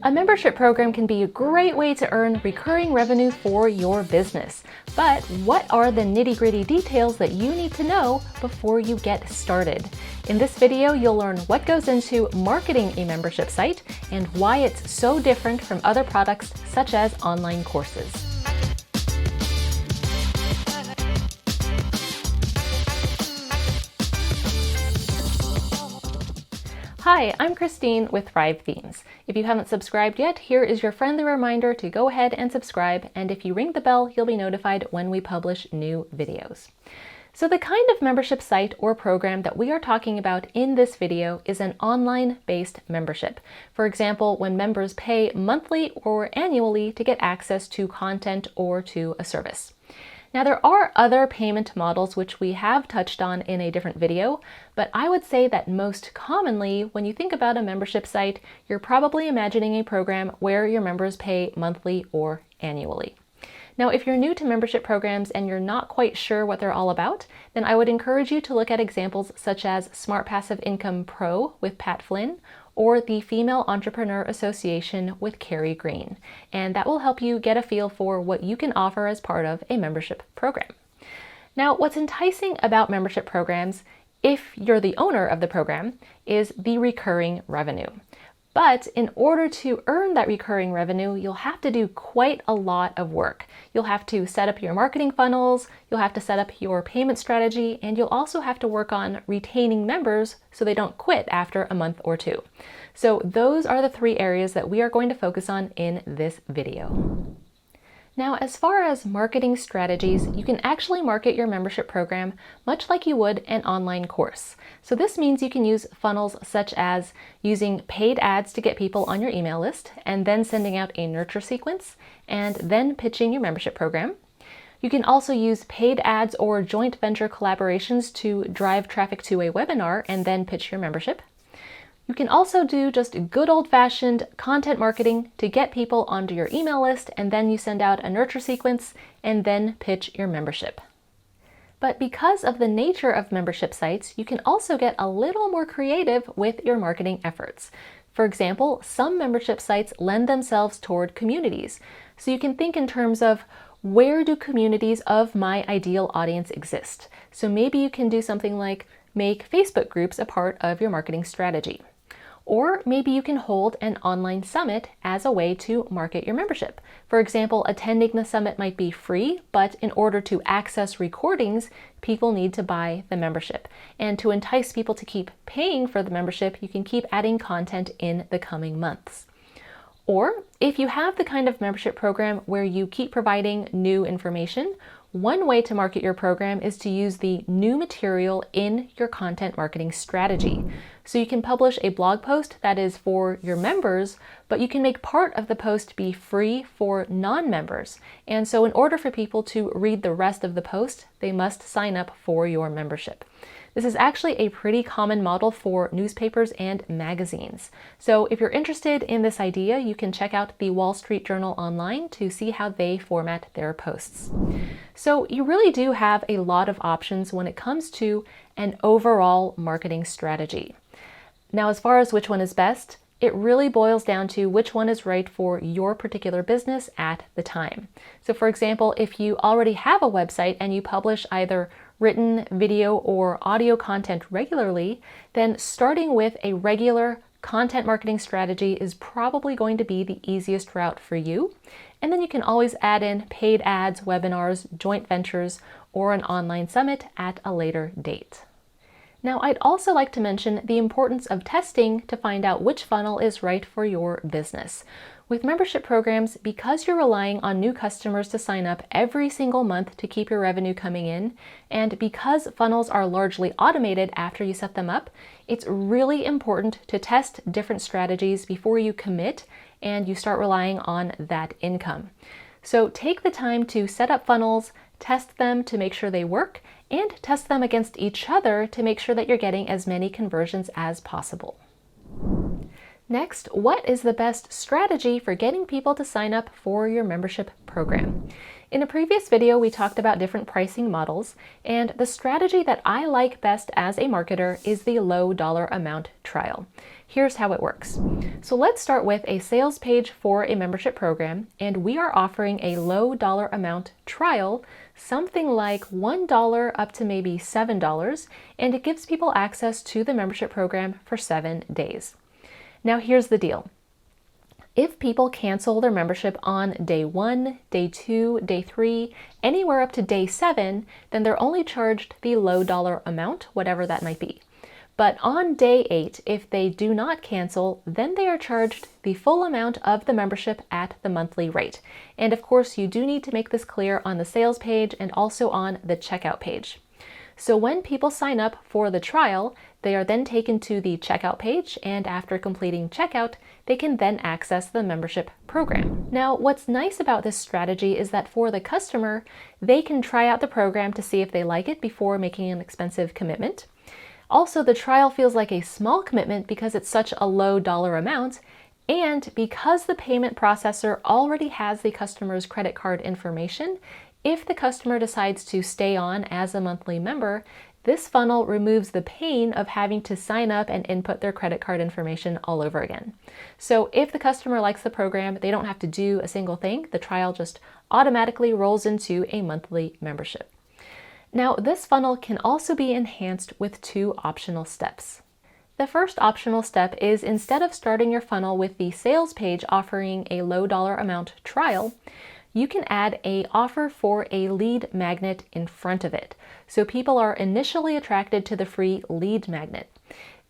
A membership program can be a great way to earn recurring revenue for your business. But what are the nitty-gritty details that you need to know before you get started? In this video, you'll learn what goes into marketing a membership site and why it's so different from other products such as online courses. Hi, I'm Christine with Thrive Themes. If you haven't subscribed yet, here is your friendly reminder to go ahead and subscribe, and if you ring the bell, you'll be notified when we publish new videos. So the kind of membership site or program that we are talking about in this video is an online-based membership. For example, when members pay monthly or annually to get access to content or to a service. Now, there are other payment models which we have touched on in a different video, but I would say that most commonly, when you think about a membership site, you're probably imagining a program where your members pay monthly or annually. Now, if you're new to membership programs and you're not quite sure what they're all about, then I would encourage you to look at examples such as Smart Passive Income Pro with Pat Flynn, or the Female Entrepreneur Association with Carrie Green. And that will help you get a feel for what you can offer as part of a membership program. Now, what's enticing about membership programs, if you're the owner of the program, is the recurring revenue. But in order to earn that recurring revenue, you'll have to do quite a lot of work. You'll have to set up your marketing funnels, you'll have to set up your payment strategy, and you'll also have to work on retaining members so they don't quit after a month or two. So those are the three areas that we are going to focus on in this video. Now, as far as marketing strategies, you can actually market your membership program much like you would an online course. So this means you can use funnels such as using paid ads to get people on your email list and then sending out a nurture sequence and then pitching your membership program. You can also use paid ads or joint venture collaborations to drive traffic to a webinar and then pitch your membership. You can also do just good old-fashioned content marketing to get people onto your email list, and then you send out a nurture sequence and then pitch your membership. But because of the nature of membership sites, you can also get a little more creative with your marketing efforts. For example, some membership sites lend themselves toward communities. So you can think in terms of, where do communities of my ideal audience exist? So maybe you can do something like make Facebook groups a part of your marketing strategy. Or maybe you can hold an online summit as a way to market your membership. For example, attending the summit might be free, but in order to access recordings, people need to buy the membership. And to entice people to keep paying for the membership, you can keep adding content in the coming months. Or if you have the kind of membership program where you keep providing new information, one way to market your program is to use the new material in your content marketing strategy. So you can publish a blog post that is for your members, but you can make part of the post be free for non-members. And so in order for people to read the rest of the post, they must sign up for your membership. This is actually a pretty common model for newspapers and magazines. So if you're interested in this idea, you can check out the Wall Street Journal online to see how they format their posts. So you really do have a lot of options when it comes to an overall marketing strategy. Now, as far as which one is best, it really boils down to which one is right for your particular business at the time. So for example, if you already have a website and you publish either written, video, or audio content regularly, then starting with a regular content marketing strategy is probably going to be the easiest route for you. And then you can always add in paid ads, webinars, joint ventures, or an online summit at a later date. Now, I'd also like to mention the importance of testing to find out which funnel is right for your business. With membership programs, because you're relying on new customers to sign up every single month to keep your revenue coming in, and because funnels are largely automated after you set them up, it's really important to test different strategies before you commit and you start relying on that income. So take the time to set up funnels, test them to make sure they work, and test them against each other to make sure that you're getting as many conversions as possible. Next, what is the best strategy for getting people to sign up for your membership program? In a previous video, we talked about different pricing models, and the strategy that I like best as a marketer is the low dollar amount trial. Here's how it works. So let's start with a sales page for a membership program, and we are offering a low dollar amount trial, something like $1 up to maybe $7, and it gives people access to the membership program for 7 days. Now here's the deal. If people cancel their membership on day 1, day 2, day 3, anywhere up to day 7, then they're only charged the low dollar amount, whatever that might be. But on day 8, if they do not cancel, then they are charged the full amount of the membership at the monthly rate. And of course, you do need to make this clear on the sales page and also on the checkout page. So when people sign up for the trial, they are then taken to the checkout page, and after completing checkout, they can then access the membership program. Now, what's nice about this strategy is that for the customer, they can try out the program to see if they like it before making an expensive commitment. Also, the trial feels like a small commitment because it's such a low dollar amount, and because the payment processor already has the customer's credit card information, if the customer decides to stay on as a monthly member, this funnel removes the pain of having to sign up and input their credit card information all over again. So if the customer likes the program, they don't have to do a single thing. The trial just automatically rolls into a monthly membership. Now, this funnel can also be enhanced with 2 optional steps. The first optional step is, instead of starting your funnel with the sales page offering a low dollar amount trial, you can add an offer for a lead magnet in front of it. So people are initially attracted to the free lead magnet.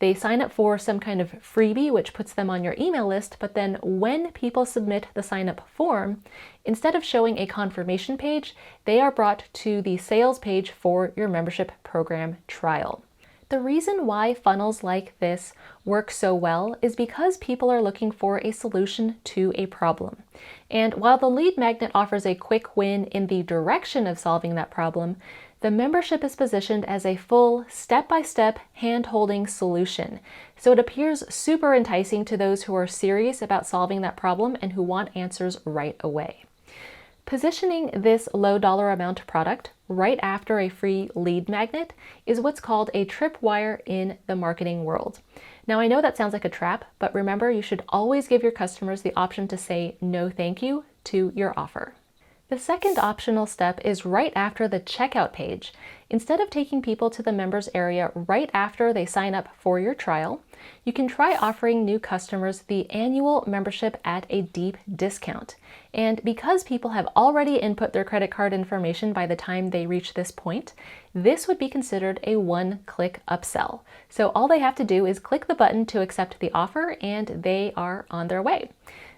They sign up for some kind of freebie, which puts them on your email list, but then when people submit the sign up form, instead of showing a confirmation page, they are brought to the sales page for your membership program trial. The reason why funnels like this work so well is because people are looking for a solution to a problem. And while the lead magnet offers a quick win in the direction of solving that problem, the membership is positioned as a full step-by-step hand-holding solution. So it appears super enticing to those who are serious about solving that problem and who want answers right away. Positioning this low dollar amount product right after a free lead magnet is what's called a tripwire in the marketing world. Now, I know that sounds like a trap, but remember, you should always give your customers the option to say no thank you to your offer. The second optional step is right after the checkout page. Instead of taking people to the members area right after they sign up for your trial, you can try offering new customers the annual membership at a deep discount. And because people have already input their credit card information by the time they reach this point, this would be considered a one-click upsell. So all they have to do is click the button to accept the offer, and they are on their way.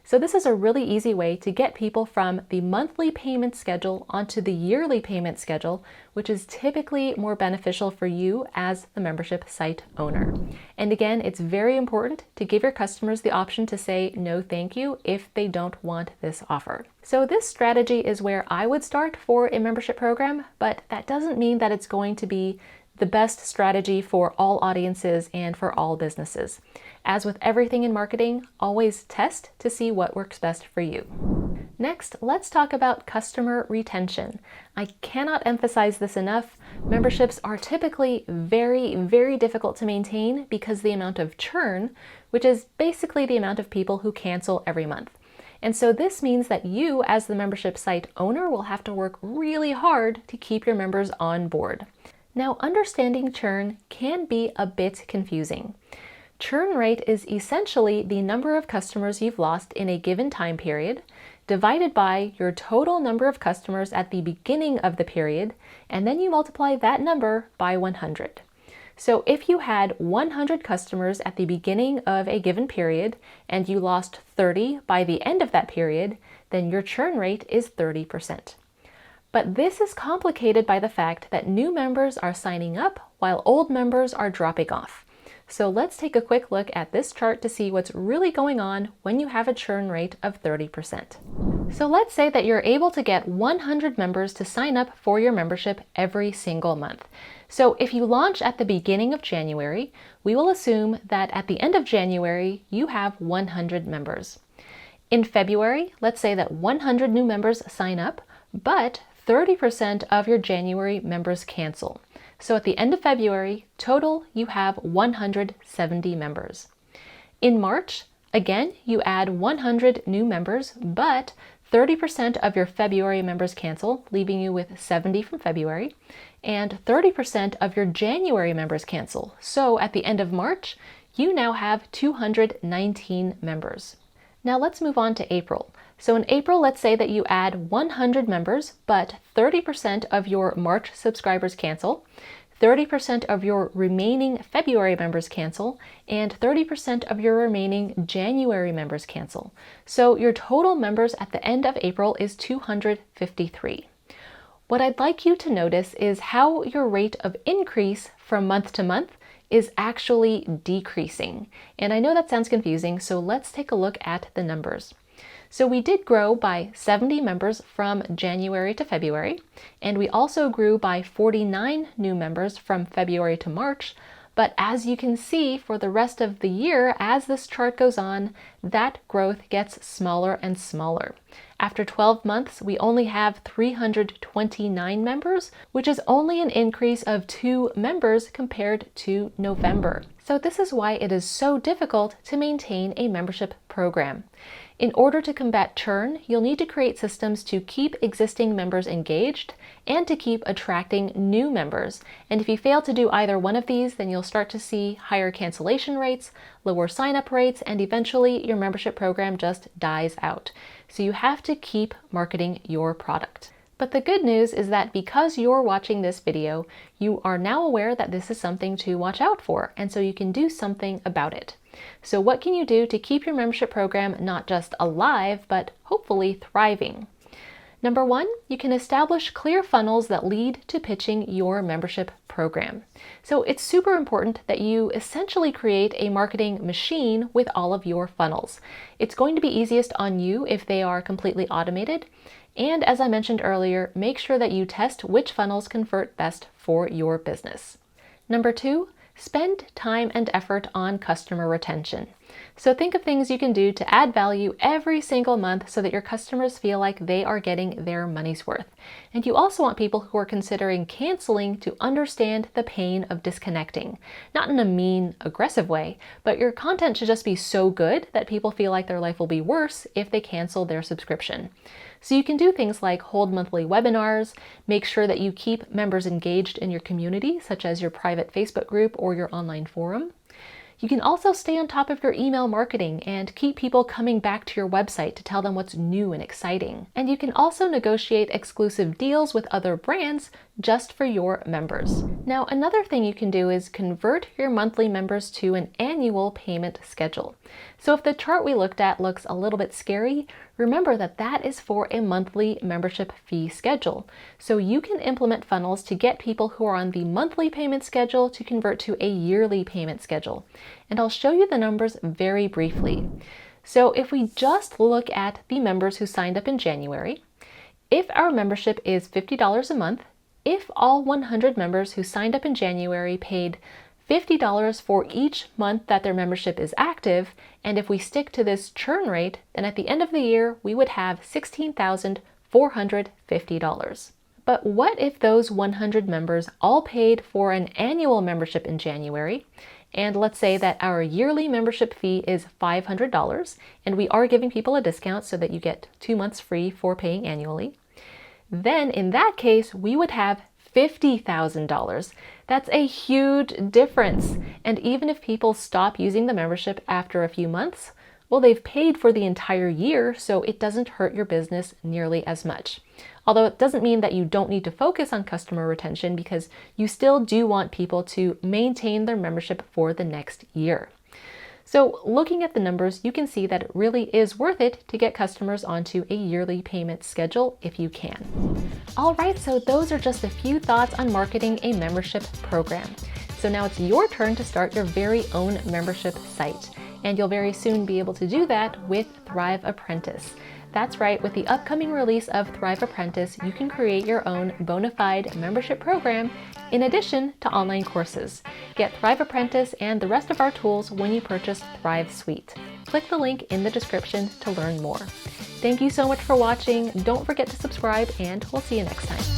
So this is a really easy way to get people from the monthly payment schedule onto the yearly payment schedule, which is typically more beneficial for you as the membership site owner. And again, it's very important to give your customers the option to say no thank you if they don't want this offer. So this strategy is where I would start for a membership program, but that doesn't mean that it's going to be the best strategy for all audiences and for all businesses. As with everything in marketing, always test to see what works best for you. Next, let's talk about customer retention. I cannot emphasize this enough. Memberships are typically very, very difficult to maintain because the amount of churn, which is basically the amount of people who cancel every month. And so this means that you, as the membership site owner, will have to work really hard to keep your members on board. Now, understanding churn can be a bit confusing. Churn rate is essentially the number of customers you've lost in a given time period, divided by your total number of customers at the beginning of the period, and then you multiply that number by 100. So if you had 100 customers at the beginning of a given period, and you lost 30 by the end of that period, then your churn rate is 30%. But this is complicated by the fact that new members are signing up while old members are dropping off. So let's take a quick look at this chart to see what's really going on when you have a churn rate of 30%. So let's say that you're able to get 100 members to sign up for your membership every single month. So if you launch at the beginning of January, we will assume that at the end of January, you have 100 members. In February, let's say that 100 new members sign up, but 30% of your January members cancel. So at the end of February, total, you have 170 members. In March, again, you add 100 new members, but 30% of your February members cancel, leaving you with 70 from February, and 30% of your January members cancel. So at the end of March, you now have 219 members. Now let's move on to April. So in April, let's say that you add 100 members, but 30% of your March subscribers cancel, 30% of your remaining February members cancel, and 30% of your remaining January members cancel. So your total members at the end of April is 253. What I'd like you to notice is how your rate of increase from month to month is actually decreasing. And I know that sounds confusing, so let's take a look at the numbers. So we did grow by 70 members from January to February, and we also grew by 49 new members from February to March. But as you can see, for the rest of the year, as this chart goes on, that growth gets smaller and smaller. After 12 months, we only have 329 members, which is only an increase of 2 members compared to November. So this is why it is so difficult to maintain a membership program. In order to combat churn, you'll need to create systems to keep existing members engaged and to keep attracting new members. And if you fail to do either one of these, then you'll start to see higher cancellation rates, lower sign-up rates, and eventually your membership program just dies out. So you have to keep marketing your product. But the good news is that because you're watching this video, you are now aware that this is something to watch out for, and so you can do something about it. So what can you do to keep your membership program not just alive, but hopefully thriving? Number one, you can establish clear funnels that lead to pitching your membership program. So it's super important that you essentially create a marketing machine with all of your funnels. It's going to be easiest on you if they are completely automated. And as I mentioned earlier, make sure that you test which funnels convert best for your business. Number two, spend time and effort on customer retention. So think of things you can do to add value every single month so that your customers feel like they are getting their money's worth. And you also want people who are considering canceling to understand the pain of disconnecting. Not in a mean, aggressive way, but your content should just be so good that people feel like their life will be worse if they cancel their subscription. So you can do things like hold monthly webinars, make sure that you keep members engaged in your community, such as your private Facebook group or your online forum. You can also stay on top of your email marketing and keep people coming back to your website to tell them what's new and exciting. And you can also negotiate exclusive deals with other brands just for your members. Now, another thing you can do is convert your monthly members to an annual payment schedule. So if the chart we looked at looks a little bit scary, remember that that is for a monthly membership fee schedule. So you can implement funnels to get people who are on the monthly payment schedule to convert to a yearly payment schedule. And I'll show you the numbers very briefly. So if we just look at the members who signed up in January, if our membership is $50 a month, if all 100 members who signed up in January paid $50 for each month that their membership is active, and if we stick to this churn rate, then at the end of the year, we would have $16,450. But what if those 100 members all paid for an annual membership in January, and let's say that our yearly membership fee is $500, and we are giving people a discount so that you get 2 months free for paying annually, then in that case, we would have $50,000. That's a huge difference. And even if people stop using the membership after a few months, well, they've paid for the entire year, so it doesn't hurt your business nearly as much. Although it doesn't mean that you don't need to focus on customer retention, because you still do want people to maintain their membership for the next year. So looking at the numbers, you can see that it really is worth it to get customers onto a yearly payment schedule if you can. All right, so those are just a few thoughts on marketing a membership program. So now it's your turn to start your very own membership site, and you'll very soon be able to do that with Thrive Apprentice. That's right, with the upcoming release of Thrive Apprentice, you can create your own bona fide membership program in addition to online courses. Get Thrive Apprentice and the rest of our tools when you purchase Thrive Suite. Click the link in the description to learn more. Thank you so much for watching. Don't forget to subscribe, and we'll see you next time.